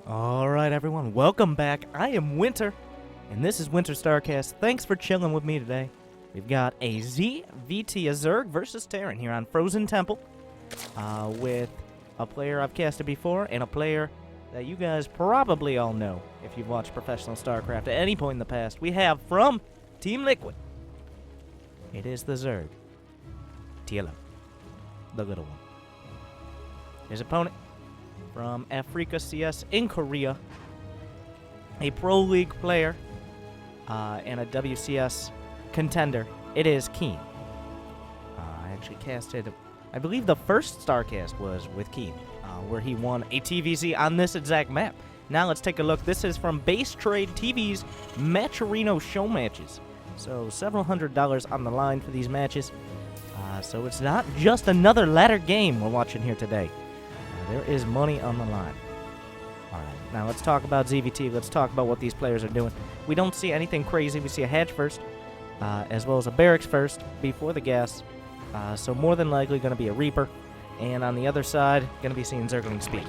Alright everyone, welcome back. I am Winter, and this is WinterStarcast. Thanks for chilling with me today. We've got a ZVT, a Zerg versus Terran here on Frozen Temple, with a player I've casted before, and a player that you guys probably all know if you've watched professional StarCraft at any point in the past. We have from Team Liquid, it is the Zerg, TLO, the little one. His opponent, from Africa CS in Korea, a Pro League player and a WCS contender. It is Keen. I actually casted, I believe the first Starcast was with Keen, where he won a TVC on this exact map. Now let's take a look. This is from Basetradetv Matcherino show matches. So several $100s on the line for these matches. So it's not just another ladder game we're watching here today. There is money on the line. Alright, now let's talk about ZVT. Let's talk about what these players are doing. We don't see anything crazy. We see a hatch first, as well as a barracks first, before the gas. So more than likely going to be a Reaper. And on the other side, going to be seeing Zergling speed.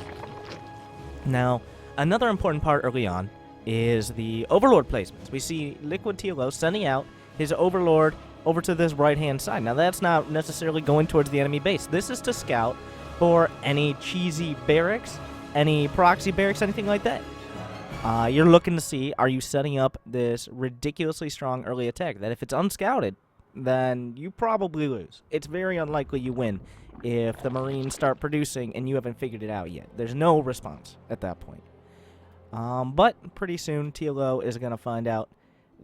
Now, another important part early on is the Overlord placements. We see LiquidTLO sending out his Overlord over to this right-hand side. Now, that's not necessarily going towards the enemy base. This is to scout for any cheesy barracks, any proxy barracks, anything like that. You're looking to see, are you setting up this ridiculously strong early attack that if it's unscouted, then you probably lose. It's very unlikely you win if the Marines start producing and you haven't figured it out yet. There's no response at that point. But pretty soon, TLO is going to find out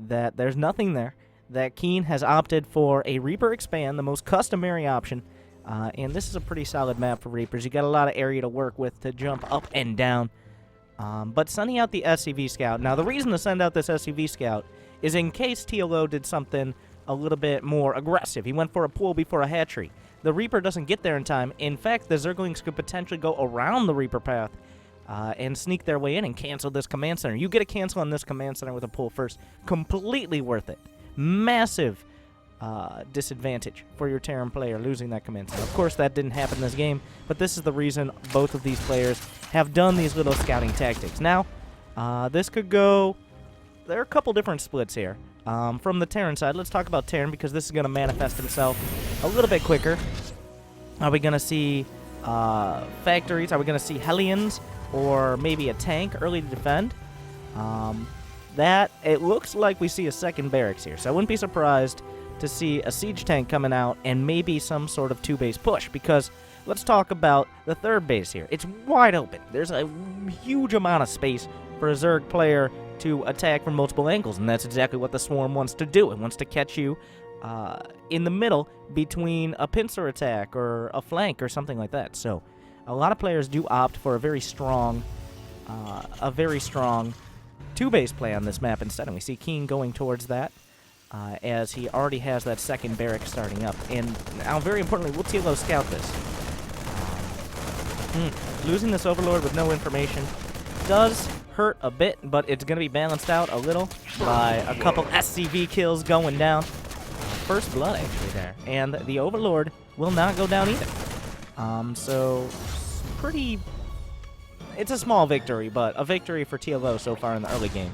that there's nothing there, that Keen has opted for a Reaper Expand, the most customary option. And this is a pretty solid map for Reapers. You got a lot of area to work with to jump up and down. But sending out the SCV Scout. Now, the reason to send out this SCV Scout is in case TLO did something a little bit more aggressive. He went for a pool before a hatchery. The Reaper doesn't get there in time. In fact, the Zerglings could potentially go around the Reaper path and sneak their way in and cancel this command center. You get a cancel on this command center with a pool first. Completely worth it. Massive disadvantage for your Terran player losing that command center. Of course, that didn't happen this game, but this is the reason both of these players have done these little scouting tactics. Now, this could go... There are a couple different splits here. From the Terran side, let's talk about Terran because this is going to manifest himself a little bit quicker. Are we going to see factories? Are we going to see Hellions or maybe a tank early to defend? It looks like we see a second barracks here, so I wouldn't be surprised to see a siege tank coming out and maybe some sort of two-base push, because let's talk about the third base here. It's wide open. There's a huge amount of space for a Zerg player to attack from multiple angles, and that's exactly what the Swarm wants to do. It wants to catch you in the middle between a pincer attack or a flank or something like that. So a lot of players do opt for a very strong two-base play on this map instead, and we see Keen going towards that. As he already has that second barrack starting up. And now, very importantly, will TLO scout this? Losing this Overlord with no information does hurt a bit, but it's going to be balanced out a little by a couple SCV kills going down. First blood, actually, there. And the Overlord will not go down either. So, pretty... It's a small victory, but a victory for TLO so far in the early game.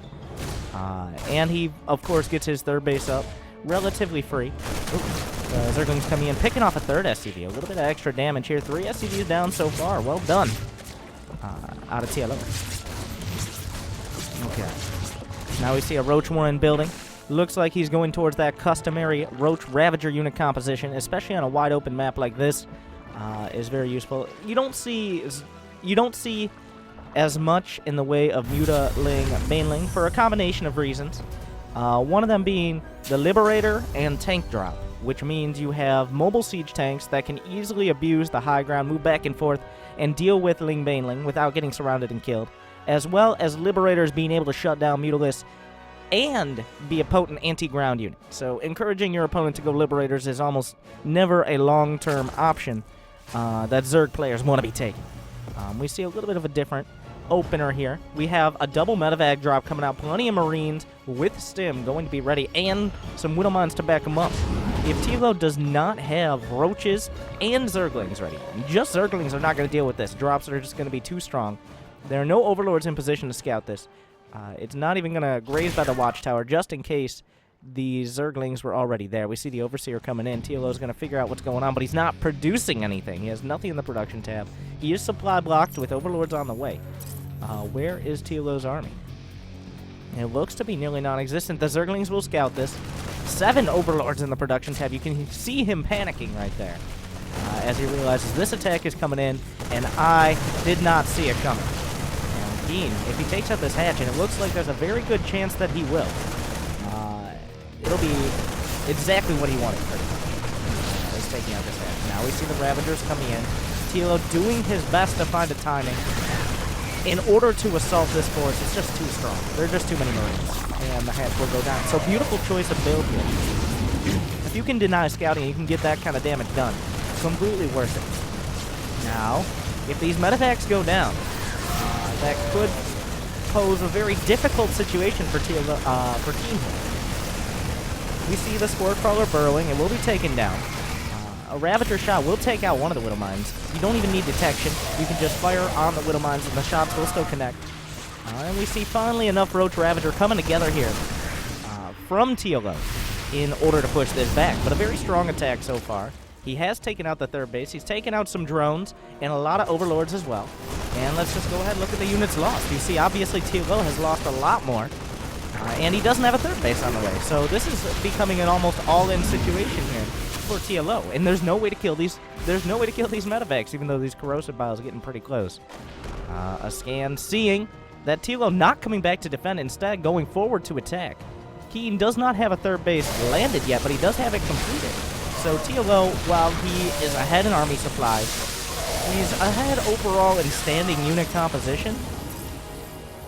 And he, of course, gets his third base up relatively free. Zergling's coming in, picking off a third SCV. A little bit of extra damage here. 3 SCVs down so far. Well done out of TLO. Okay. Now we see a Roach Warren building. Looks like he's going towards that customary Roach Ravager unit composition, especially on a wide open map like this. Is very useful. You don't see as much in the way of Mutaling Baneling for a combination of reasons. One of them being the Liberator and Tank Drop, which means you have mobile siege tanks that can easily abuse the high ground, move back and forth, and deal with Ling Baneling without getting surrounded and killed, as well as Liberators being able to shut down Mutalists and be a potent anti-ground unit. So encouraging your opponent to go Liberators is almost never a long-term option that Zerg players want to be taking. We see a little bit of a different opener here. We have a double medevac drop coming out. Plenty of Marines with Stim going to be ready, and some Widowmines to back them up. If TLO does not have Roaches and Zerglings ready, just Zerglings are not going to deal with this. Drops are just going to be too strong. There are no overlords in position to scout this. It's not even going to graze by the watchtower, just in case the Zerglings were already there. We see the Overseer coming in. TLO is going to figure out what's going on, but he's not producing anything. He has nothing in the production tab. He is supply blocked with overlords on the way. Where is TLO's army? It looks to be nearly non-existent. The Zerglings will scout this. 7 overlords in the production tab. You can see him panicking right there as he realizes this attack is coming in, and I did not see it coming. And Keen, if he takes out this hatch, and it looks like there's a very good chance that he will, it'll be exactly what he wanted, pretty much. He's taking out this hatch. Now we see the Ravagers coming in. TLO doing his best to find a timing. In order to assault this force, it's just too strong. There are just too many Marines, and the hatch will go down. So beautiful choice of build here. If you can deny scouting, you can get that kind of damage done. Completely worth it. Now, if these medevacs go down, that could pose a very difficult situation for Keen here. We see the Spore Crawler burrowing. It will be taken down. A Ravager shot will take out one of the Widow Mines. You don't even need detection. You can just fire on the Widow Mines and the shots will still connect. And we see finally enough Roach Ravager coming together here from TLO in order to push this back. But a very strong attack so far. He has taken out the third base. He's taken out some drones and a lot of Overlords as well. And let's just go ahead and look at the units lost. You see, obviously, TLO has lost a lot more. And he doesn't have a third base on the way. So this is becoming an almost all-in situation here for TLO. And there's no way to kill these. There's no way to kill these medevacs, even though these corrosive biles are getting pretty close. A scan seeing that TLO not coming back to defend, instead going forward to attack. Keen does not have a third base landed yet, but he does have it completed. So TLO, while he is ahead in army supplies, he's ahead overall in standing unit composition.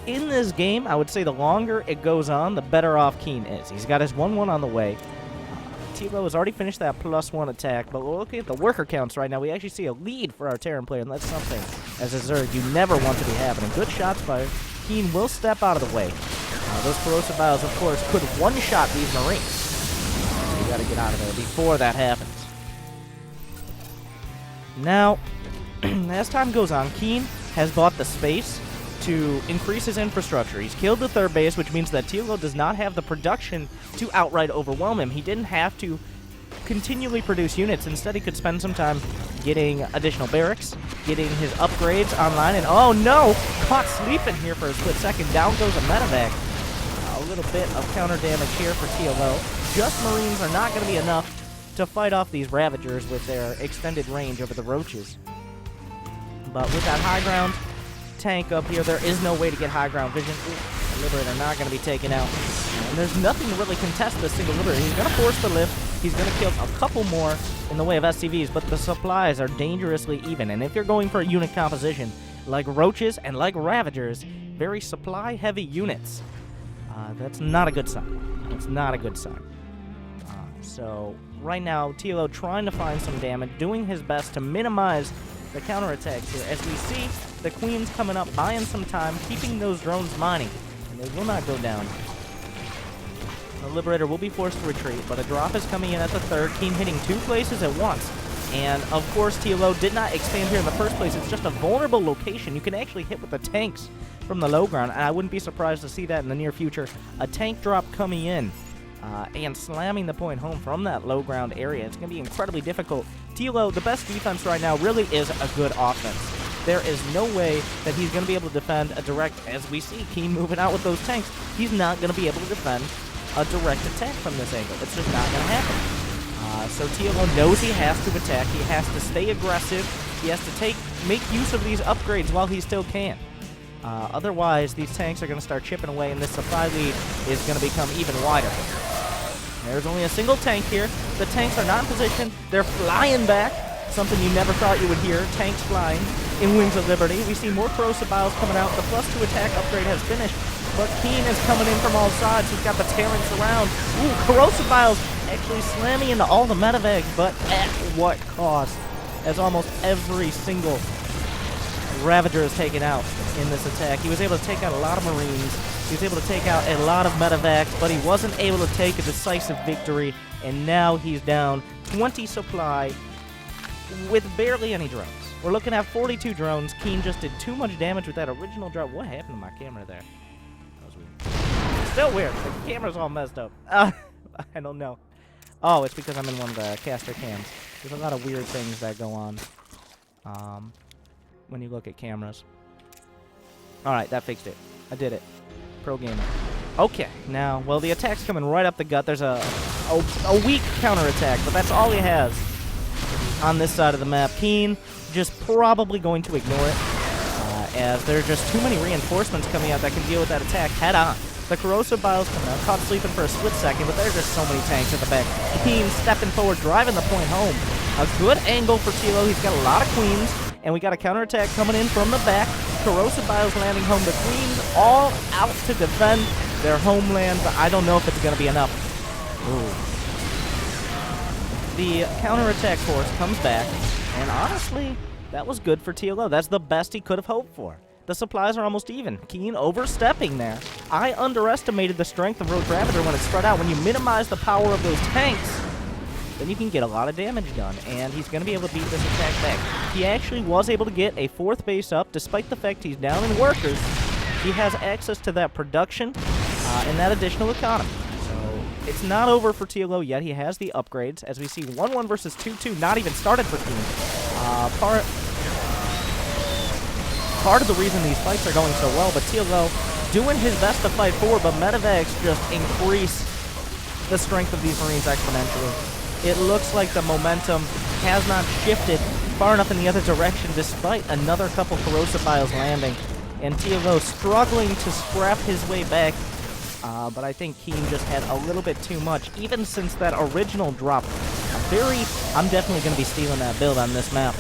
In this game, I would say the longer it goes on, the better off Keen is. He's got his 1-1 on the way. TLO has already finished that +1 attack, but we're looking at the worker counts right now. We actually see a lead for our Terran player, and that's something, as a Zerg, you never want to be happening. Good shots fired. Keen will step out of the way. Those corrosive biles, of course, could one-shot these Marines. So you got to get out of there before that happens. Now, as time goes on, Keen has bought the space to increase his infrastructure. He's killed the third base, which means that TLO does not have the production to outright overwhelm him. He didn't have to continually produce units. Instead, he could spend some time getting additional barracks, getting his upgrades online, and oh no! Caught sleeping here for a split second. Down goes a medevac. A little bit of counter damage here for TLO. Just Marines are not going to be enough to fight off these Ravagers with their extended range over the Roaches. But with that high ground tank up here, there is no way to get high ground vision. The Liberator not going to be taken out. And there's nothing to really contest this single Liberator. He's going to force the lift. He's going to kill a couple more in the way of SCVs, but the supplies are dangerously even. And if you're going for a unit composition like Roaches and like Ravagers, very supply-heavy units, that's not a good sign. That's not a good sign. So right now, TLO trying to find some damage, doing his best to minimize the counterattacks here. As we see, the Queen's coming up, buying some time, keeping those drones mining, and they will not go down. The Liberator will be forced to retreat, but a drop is coming in at the third. Keen hitting 2 places at once. And, of course, TLO did not expand here in the first place. It's just a vulnerable location. You can actually hit with the tanks from the low ground, and I wouldn't be surprised to see that in the near future. A tank drop coming in and slamming the point home from that low ground area. It's going to be incredibly difficult. TLO, the best defense right now, really is a good offense. There is no way that he's going to be able to defend a direct, as we see Keen moving out with those tanks. He's not going to be able to defend a direct attack from this angle. It's just not going to happen. So TLO knows he has to attack. He has to stay aggressive. He has to make use of these upgrades while he still can. Otherwise, these tanks are going to start chipping away, and this supply lead is going to become even wider. There's only a single tank here. The tanks are not in position. They're flying back. Something you never thought you would hear. Tanks flying in Wings of Liberty. We see more corrosive biles coming out. The +2 attack upgrade has finished, but Keen is coming in from all sides. He's got the Terrans around. Ooh, corrosive biles actually slamming into all the medevacs, but at what cost? As almost every single Ravager is taken out in this attack. He was able to take out a lot of Marines. He was able to take out a lot of medevacs, but he wasn't able to take a decisive victory, and now he's down 20 supply with barely any drones. We're looking at 42 drones. Keen just did too much damage with that original drop. What happened to my camera there? That was weird. Still weird. The camera's all messed up. I don't know. Oh, it's because I'm in one of the caster cams. There's a lot of weird things that go on when you look at cameras. Alright, that fixed it. I did it. Pro gamer. Okay, now, well, the attack's coming right up the gut. There's a weak counterattack, but that's all he has on this side of the map. Keen just probably going to ignore it, as there are just too many reinforcements coming out that can deal with that attack head on. The corrosive biles coming out, caught sleeping for a split second, but there's just so many tanks at the back. Keen stepping forward, driving the point home. A good angle for TLO. He's got a lot of queens, and we got a counterattack coming in from the back. Corrosive biles landing home. The queens all out to defend their homeland, but I don't know if it's going to be enough. Ooh. The counterattack force comes back, and honestly, that was good for TLO. That's the best he could have hoped for. The supplies are almost even. Keen overstepping there. I underestimated the strength of Rogue Ravager when it spread out. When you minimize the power of those tanks, then you can get a lot of damage done, and he's going to be able to beat this attack back. He actually was able to get a 4th base up, despite the fact he's down in workers. He has access to that production and that additional economy. So it's not over for TLO yet. He has the upgrades. As we see, 1-1 versus 2-2, not even started for Keen. Part of the reason these fights are going so well, but TLO doing his best to fight forward, but Medevacs just increase the strength of these Marines exponentially. It looks like the momentum has not shifted far enough in the other direction, despite another couple corrosive biles landing, and TLO struggling to scrap his way back, but I think Keen just had a little bit too much, even since that original drop. I'm definitely going to be stealing that build on this map.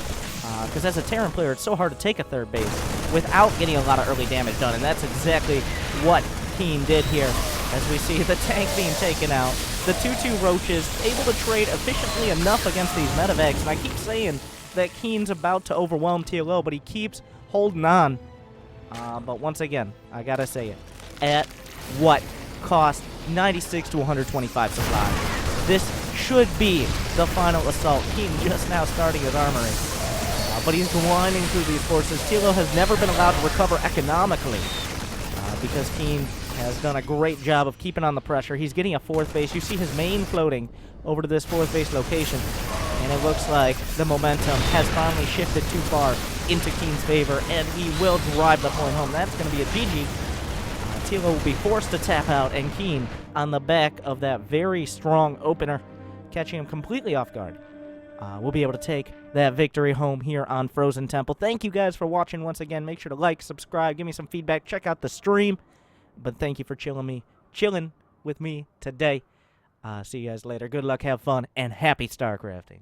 Because as a Terran player, it's so hard to take a 3rd base without getting a lot of early damage done, and that's exactly what Keen did here. As we see the tank being taken out, the 2-2 roaches able to trade efficiently enough against these medevacs, and I keep saying that Keen's about to overwhelm TLO, but he keeps holding on. But once again, I gotta say it, at what cost? 96 to 125 supply. This should be the final assault. Keen just now starting his armory. But he's grinding through these forces. TLO has never been allowed to recover economically because Keen has done a great job of keeping on the pressure. He's getting a 4th base. You see his main floating over to this 4th base location, and it looks like the momentum has finally shifted too far into Keen's favor, and he will drive the point home. That's going to be a GG. TLO will be forced to tap out, and Keen on the back of that very strong opener, catching him completely off guard. We'll be able to take that victory home here on Frozen Temple. Thank you guys for watching once again. Make sure to like, subscribe, give me some feedback, check out the stream. But thank you for chilling with me today. See you guys later. Good luck, have fun, and happy StarCrafting.